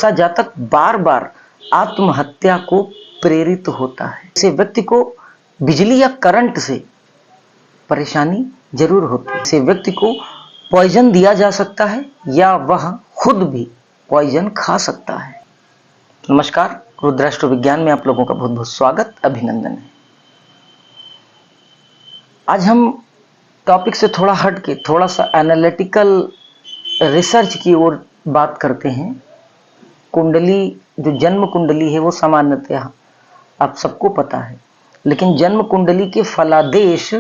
ऐसा जातक बार बार आत्महत्या को प्रेरित होता है। ऐसे व्यक्ति को बिजली या करंट से परेशानी जरूर होती है। ऐसे व्यक्ति को पॉइजन दिया जा सकता है या वह खुद भी पॉइजन खा सकता है। नमस्कार, रुद्राष्ट्र विज्ञान में आप लोगों का बहुत बहुत स्वागत, अभिनंदन है। आज हम टॉपिक से थोड़ा हट के थोड़ा सा एनालिटिकल रिसर्च की ओर बात करते हैं। कुंडली, जो जन्म कुंडली है वो सामान्यतः आप सबको पता है, लेकिन जन्म कुंडली के फलादेश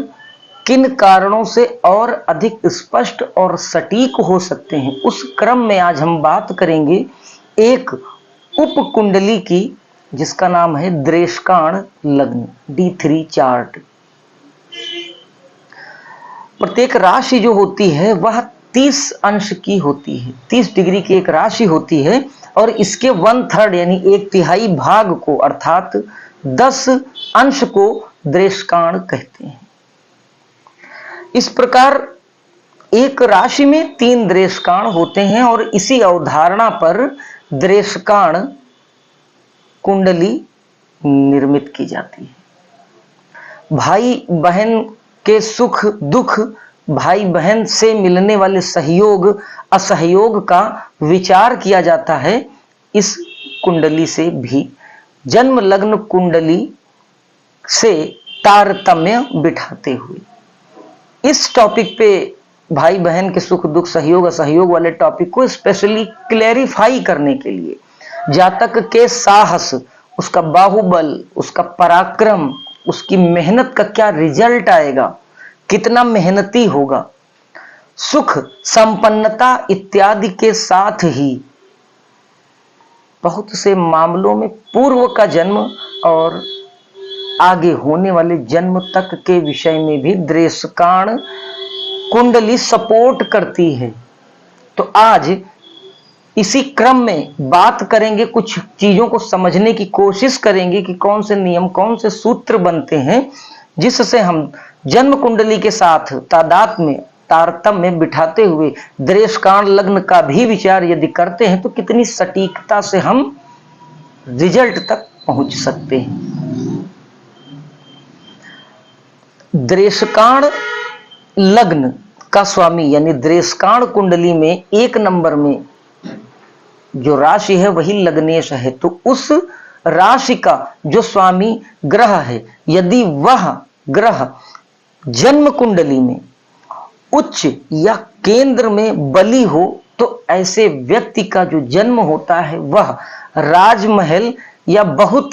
किन कारणों से और अधिक स्पष्ट और सटीक हो सकते हैं, उस क्रम में आज हम बात करेंगे एक उप कुंडली की, जिसका नाम है द्रेष्काण लग्न, D3 चार्ट। प्रत्येक राशि जो होती है वह 30 अंश की होती है, 30 डिग्री की एक राशि होती है और इसके 1/3 यानी 1/3 भाग को अर्थात 10 अंश को द्रेष्काण कहते हैं। इस प्रकार एक राशि में 3 द्रेष्काण होते हैं और इसी अवधारणा पर द्रेष्काण कुंडली निर्मित की जाती है। भाई बहन के सुख दुख, भाई बहन से मिलने वाले सहयोग असहयोग का विचार किया जाता है इस कुंडली से भी। जन्म लग्न कुंडली से तारतम्य बिठाते हुए इस टॉपिक पे, भाई बहन के सुख दुख सहयोग असहयोग वाले टॉपिक को स्पेशली क्लैरिफाई करने के लिए, जातक के साहस, उसका बाहुबल, उसका पराक्रम, उसकी मेहनत का क्या रिजल्ट आएगा, कितना मेहनती होगा, सुख संपन्नता इत्यादि के साथ ही बहुत से मामलों में पूर्व का जन्म और आगे होने वाले जन्म तक के विषय में भी द्रेष्काण कुंडली सपोर्ट करती है। तो आज इसी क्रम में बात करेंगे, कुछ चीजों को समझने की कोशिश करेंगे कि कौन से नियम, कौन से सूत्र बनते हैं जिससे हम जन्म कुंडली के साथ तारतम्य बिठाते हुए द्रेष्काण लग्न का भी विचार यदि करते हैं तो कितनी सटीकता से हम रिजल्ट तक पहुंच सकते हैं। द्रेष्काण लग्न का स्वामी यानी द्रेष्काण कुंडली में 1 नंबर में जो राशि है वही लग्नेश है। तो उस राशि का जो स्वामी ग्रह है, यदि वह ग्रह जन्म कुंडली में उच्च या केंद्र में बली हो तो ऐसे व्यक्ति का जो जन्म होता है वह राजमहल या बहुत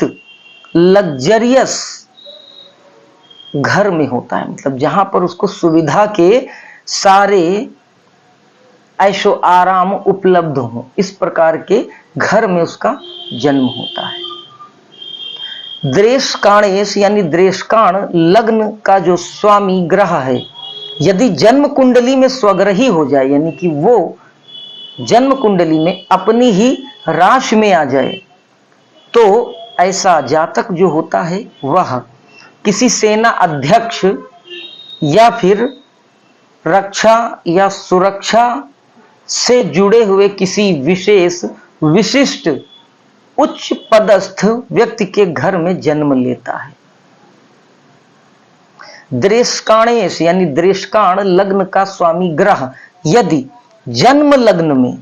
लग्जरियस घर में होता है। मतलब जहां पर उसको सुविधा के सारे ऐशो आराम उपलब्ध हो, इस प्रकार के घर में उसका जन्म होता है। द्रेष्काणेश यानी द्रेष्काण लग्न का जो स्वामी ग्रह है, यदि जन्म कुंडली में स्वग्रही हो जाए, यानी कि वो जन्म कुंडली में अपनी ही राशि में आ जाए, तो ऐसा जातक जो होता है वह किसी सेना अध्यक्ष या फिर रक्षा या सुरक्षा से जुड़े हुए किसी विशेष विशिष्ट उच्च पदस्थ व्यक्ति के घर में जन्म लेता है। द्रेष्काणेश यानी द्रेष्काण लग्न का स्वामी ग्रह यदि जन्म लग्न में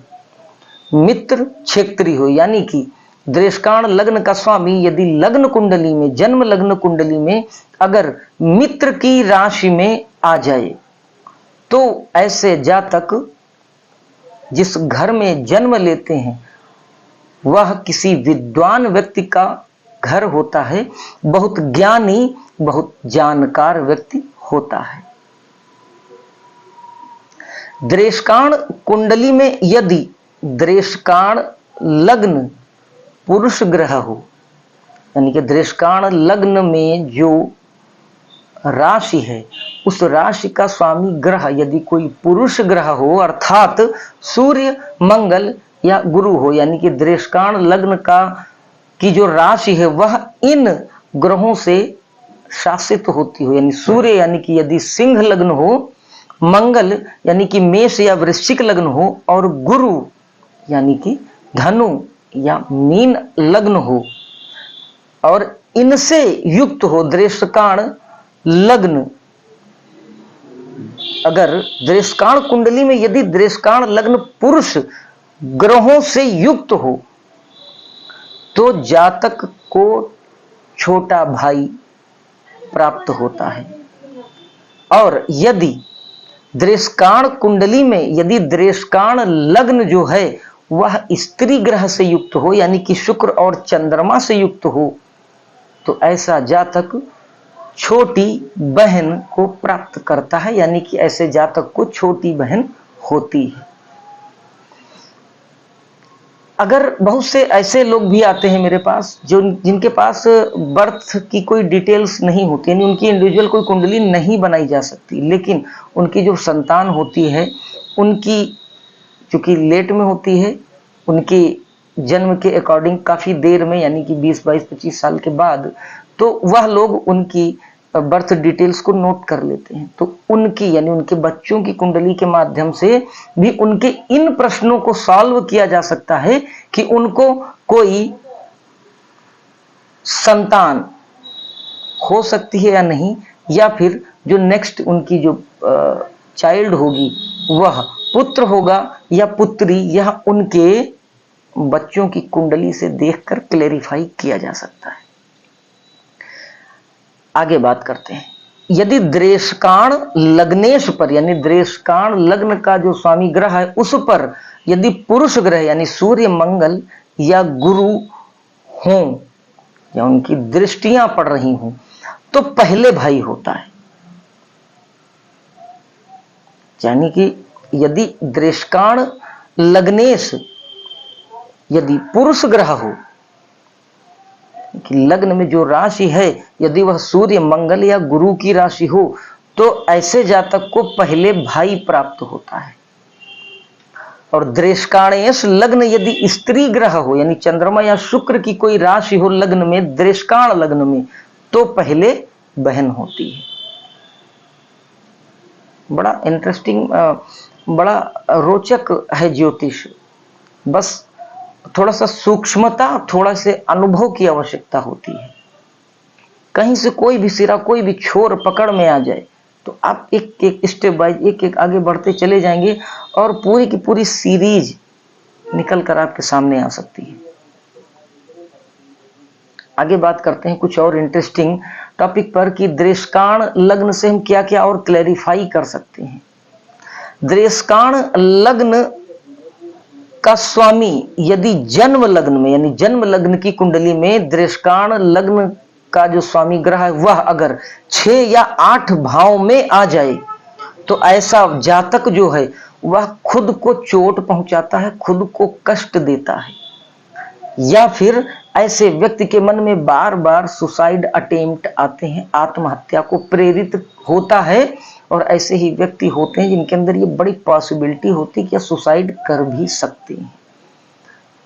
मित्र क्षेत्री हो, यानी कि द्रेष्काण लग्न का स्वामी यदि लग्न कुंडली में, जन्म लग्न कुंडली में अगर मित्र की राशि में आ जाए, तो ऐसे जातक जिस घर में जन्म लेते हैं वह किसी विद्वान व्यक्ति का घर होता है, बहुत ज्ञानी, बहुत जानकार व्यक्ति होता है। द्रेष्काण कुंडली में यदि द्रेष्काण लग्न पुरुष ग्रह हो, यानी कि द्रेष्काण लग्न में जो राशि है उस राशि का स्वामी ग्रह यदि कोई पुरुष ग्रह हो, अर्थात सूर्य, मंगल या गुरु हो, यानी कि द्रेष्काण लग्न का की जो राशि है वह इन ग्रहों से शासित होती हो, यानी सूर्य यानी कि यदि सिंह लग्न हो, मंगल यानी कि मेष या वृश्चिक लग्न हो और गुरु यानी कि धनु या मीन लग्न हो और इनसे युक्त हो दृष्टकाण लग्न, अगर दृष्टकाण कुंडली में यदि दृष्टकाण लग्न पुरुष ग्रहों से युक्त हो तो जातक को छोटा भाई प्राप्त होता है। और यदि दृष्टकाण कुंडली में यदि दृष्टकाण लग्न जो है वह स्त्री ग्रह से युक्त हो यानी कि शुक्र और चंद्रमा से युक्त हो तो ऐसा जातक छोटी बहन को प्राप्त करता है, यानी कि ऐसे जातक को छोटी बहन होती है। अगर बहुत से ऐसे लोग भी आते हैं मेरे पास जो जिनके पास बर्थ की कोई डिटेल्स नहीं होती, यानी उनकी इंडिविजुअल कोई कुंडली नहीं बनाई जा सकती, लेकिन उनकी जो संतान होती है उनकी चूंकि लेट में होती है, उनकी जन्म के अकॉर्डिंग काफी देर में यानी कि 20, 22, 25 साल के बाद, तो वह लोग उनकी बर्थ डिटेल्स को नोट कर लेते हैं। तो उनकी यानी उनके बच्चों की कुंडली के माध्यम से भी उनके इन प्रश्नों को सॉल्व किया जा सकता है कि उनको कोई संतान हो सकती है या नहीं, या फिर जो नेक्स्ट उनकी जो चाइल्ड होगी वह पुत्र होगा या पुत्री, यह उनके बच्चों की कुंडली से देखकर क्लेरिफाई किया जा सकता है। आगे बात करते हैं। यदि दृष्टकाण लग्नेश पर यानी दृष्टकाण लग्न का जो स्वामी ग्रह है उस पर यदि पुरुष ग्रह यानी सूर्य, मंगल या गुरु हों या उनकी दृष्टियां पड़ रही हों तो पहले भाई होता है। यानी कि यदि दृष्टकाण लग्नेश यदि पुरुष ग्रह हो कि लग्न में जो राशि है यदि वह सूर्य, मंगल या गुरु की राशि हो तो ऐसे जातक को पहले भाई प्राप्त होता है। और दृष्टकाणेश लग्न यदि स्त्री ग्रह हो यानी चंद्रमा या शुक्र की कोई राशि हो लग्न में, दृष्टकाण लग्न में, तो पहले बहन होती है। बड़ा इंटरेस्टिंग, बड़ा रोचक है ज्योतिष। बस थोड़ा सा सूक्ष्मता, थोड़ा से अनुभव की आवश्यकता होती है। कहीं से कोई भी सिरा, कोई भी छोर पकड़ में आ जाए तो आप एक एक स्टेप बाय एक एक आगे बढ़ते चले जाएंगे और पूरी की पूरी सीरीज निकल कर आपके सामने आ सकती है। आगे बात करते हैं कुछ और इंटरेस्टिंग टॉपिक पर कि दृष्टकाण लग्न से हम क्या क्या और क्लैरिफाई कर सकते हैं। दृष्टकाण लग्न का स्वामी यदि जन्म लग्न में यानी जन्म लग्न की कुंडली में दृष्टकाण लग्न का जो स्वामी ग्रह है वह अगर 6 या 8 भाव में आ जाए तो ऐसा जातक जो है वह खुद को चोट पहुंचाता है, खुद को कष्ट देता है, या फिर ऐसे व्यक्ति के मन में बार बार सुसाइड अटेम्प्ट आते हैं, आत्महत्या को प्रेरित होता है। और ऐसे ही व्यक्ति होते हैं जिनके अंदर ये बड़ी पॉसिबिलिटी होती है कि सुसाइड कर भी सकते हैं।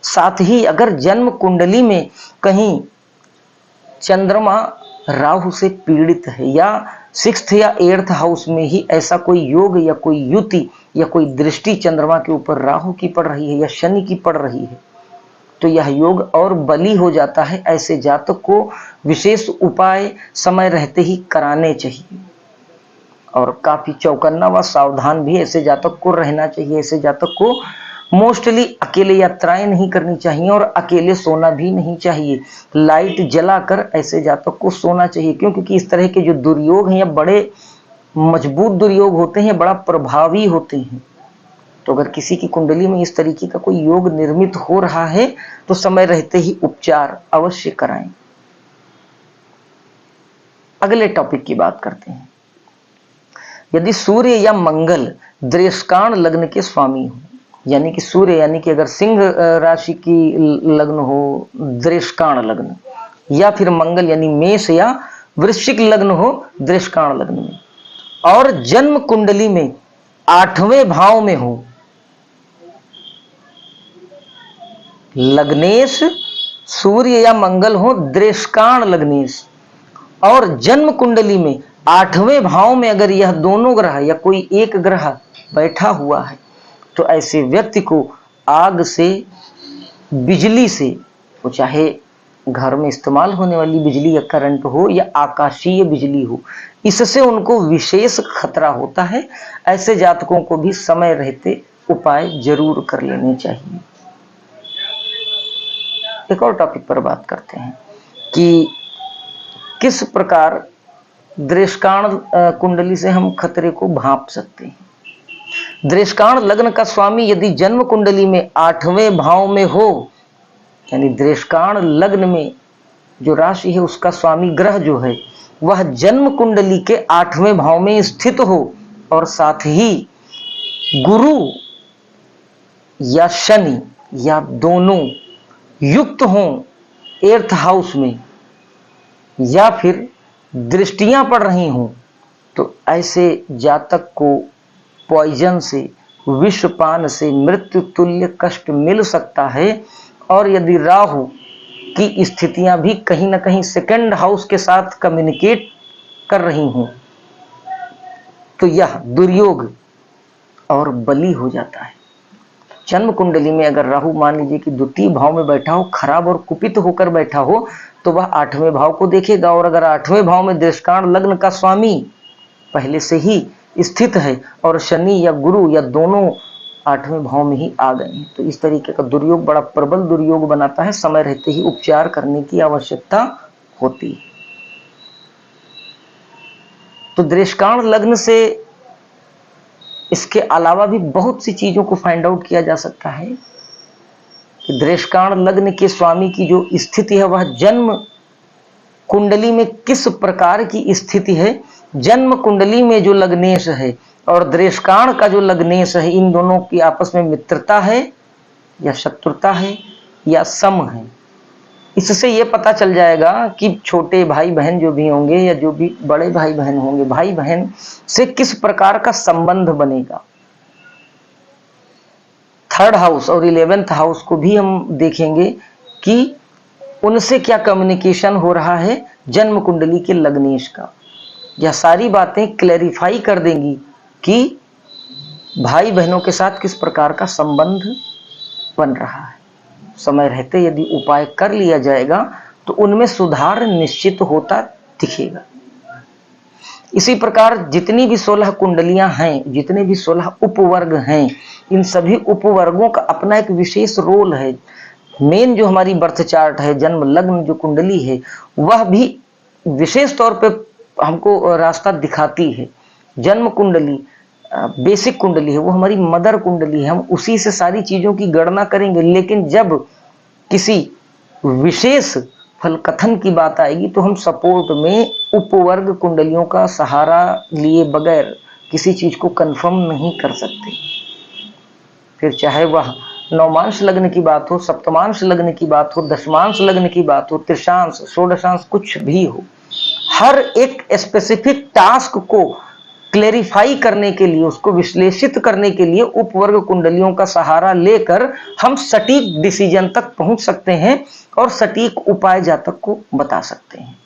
साथ ही अगर जन्म कुंडली में कहीं चंद्रमा राहु से पीड़ित है या 6th या 8th हाउस में ही ऐसा कोई योग या कोई युति या कोई दृष्टि चंद्रमा के ऊपर राहु की पड़ रही है या शनि की पड़ रही है तो यह योग और बली हो जाता है। ऐसे जातक को विशेष उपाय समय रहते ही कराने चाहिए और काफी चौकन्ना व सावधान भी ऐसे जातक को रहना चाहिए। ऐसे जातक को मोस्टली अकेले यात्राएं नहीं करनी चाहिए और अकेले सोना भी नहीं चाहिए। लाइट जलाकर ऐसे जातक को सोना चाहिए, क्योंकि इस तरह के जो दुर्योग हैं या बड़े मजबूत दुर्योग होते हैं, बड़ा प्रभावी होते हैं। तो अगर किसी की कुंडली में इस तरीके का कोई योग निर्मित हो रहा है तो समय रहते ही उपचार अवश्य कराएं। अगले टॉपिक की बात करते हैं। यदि सूर्य या मंगल दृष्टकाण लग्न के स्वामी हो, यानी कि सूर्य यानी कि अगर सिंह राशि की लग्न हो दृष्टकाण लग्न, या फिर मंगल यानी मेष या वृश्चिक लग्न हो दृष्टकाण लग्न में, और जन्म कुंडली में 8वें भाव में हो लग्नेश, सूर्य या मंगल हो दृष्टकाण लग्नेश, और जन्म कुंडली में 8वें भाव में अगर यह दोनों ग्रह या कोई एक ग्रह बैठा हुआ है तो ऐसे व्यक्ति को आग से बिजली से, वो चाहे घर में इस्तेमाल होने वाली बिजली या करंट हो या आकाशीय बिजली हो, इससे उनको विशेष खतरा होता है। ऐसे जातकों को भी समय रहते उपाय जरूर कर लेने चाहिए। एक और टॉपिक पर बात करते हैं कि किस प्रकार दृष्काण कुंडली से हम खतरे को भांप सकते हैं। दृष्काण लग्न का स्वामी यदि जन्म कुंडली में 8वें भाव में हो, यानी दृष्काण लग्न में जो राशि है उसका स्वामी ग्रह जो है वह जन्म कुंडली के 8वें भाव में स्थित हो और साथ ही गुरु या शनि या दोनों युक्त हों 8th हाउस में, या फिर दृष्टियां पड़ रही हों, तो ऐसे जातक को पॉइजन से, विषपान से मृत्यु तुल्य कष्ट मिल सकता है। और यदि राहु की स्थितियां भी कहीं ना कहीं 2nd हाउस के साथ कम्युनिकेट कर रही हों, तो यह दुर्योग और बली हो जाता है। जन्म कुंडली में अगर राहु मान लीजिए कि 2य भाव में बैठा हो, खराब और कुपित होकर बैठा हो, तो वह 8वें भाव को देखेगा। और अगर 8वें भाव में दृष्काण लग्न का स्वामी पहले से ही स्थित है और शनि या गुरु या दोनों 8वें भाव में ही आ गए हैं, तो इस तरीके का दुर्योग बड़ा प्रबल दुर्योग बनाता है। समय रहते ही उपचार करने की आवश्यकता होती है। तो दृष्काण लग्न से इसके अलावा भी बहुत सी चीजों को फाइंड आउट किया जा सकता है कि दृष्काण लग्न के स्वामी की जो स्थिति है वह जन्म कुंडली में किस प्रकार की स्थिति है। जन्म कुंडली में जो लग्नेश है और दृष्काण का जो लग्नेश है, इन दोनों की आपस में मित्रता है या शत्रुता है या सम है। इससे यह पता चल जाएगा कि छोटे भाई बहन जो भी होंगे या जो भी बड़े भाई बहन होंगे, भाई बहन से किस प्रकार का संबंध बनेगा। 3rd हाउस और 11th हाउस को भी हम देखेंगे कि उनसे क्या कम्युनिकेशन हो रहा है जन्म कुंडली के लग्नेश का। यह सारी बातें क्लैरिफाई कर देंगी कि भाई बहनों के साथ किस प्रकार का संबंध बन रहा है। समय रहते यदि उपाय कर लिया जाएगा तो उनमें सुधार निश्चित होता दिखेगा। इसी प्रकार जितनी भी 16 कुंडलियां हैं, जितने भी 16 उपवर्ग हैं, इन सभी उपवर्गों का अपना एक विशेष रोल है। मेन जो हमारी बर्थ चार्ट है, जन्म लग्न जो कुंडली है, वह भी विशेष तौर पे हमको रास्ता दिखाती है। जन्म कुंडली बेसिक कुंडली है, वो हमारी मदर कुंडली है, हम उसी से सारी चीजों की गणना करेंगे। लेकिन जब किसी विशेष फल कथन की बात आएगी तो हम सपोर्ट में उपवर्ग कुंडलियों का सहारा लिए बगैर किसी चीज को कंफर्म नहीं कर सकते। फिर चाहे वह नौमांश लग्न की बात हो, सप्तमांश लग्न की बात हो, दशमांश लग्न की बात हो, त्रिशांश, षोडशांश, कुछ भी हो, हर एक स्पेसिफिक टास्क को क्लेरिफाई करने के लिए, उसको विश्लेषित करने के लिए उपवर्ग कुंडलियों का सहारा लेकर हम सटीक डिसीजन तक पहुंच सकते हैं और सटीक उपाय जातक को बता सकते हैं।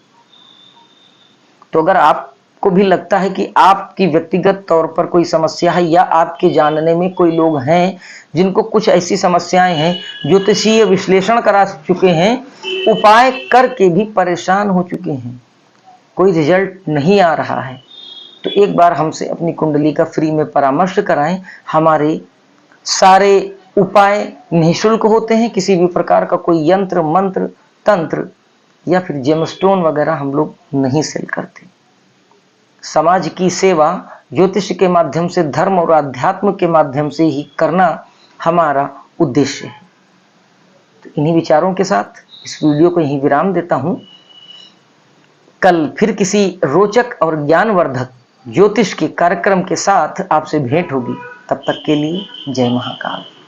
तो अगर आपको भी लगता है कि आपकी व्यक्तिगत तौर पर कोई समस्या है या आपके जानने में कोई लोग हैं जिनको कुछ ऐसी समस्याएं हैं, ज्योतिषीय विश्लेषण करा चुके हैं, उपाय करके भी परेशान हो चुके हैं, कोई रिजल्ट नहीं आ रहा है, तो एक बार हमसे अपनी कुंडली का फ्री में परामर्श कराएं। हमारे सारे उपाय निःशुल्क होते हैं। किसी भी प्रकार का कोई यंत्र, मंत्र, तंत्र या फिर जेमस्टोन वगैरह हम लोग नहीं सेल करते। समाज की सेवा ज्योतिष के माध्यम से, धर्म और अध्यात्म के माध्यम से ही करना हमारा उद्देश्य है। तो इन्हीं विचारों के साथ इस वीडियो को यहीं विराम देता हूं। कल फिर किसी रोचक और ज्ञानवर्धक ज्योतिष के कार्यक्रम के साथ आपसे भेंट होगी। तब तक के लिए जय महाकाल।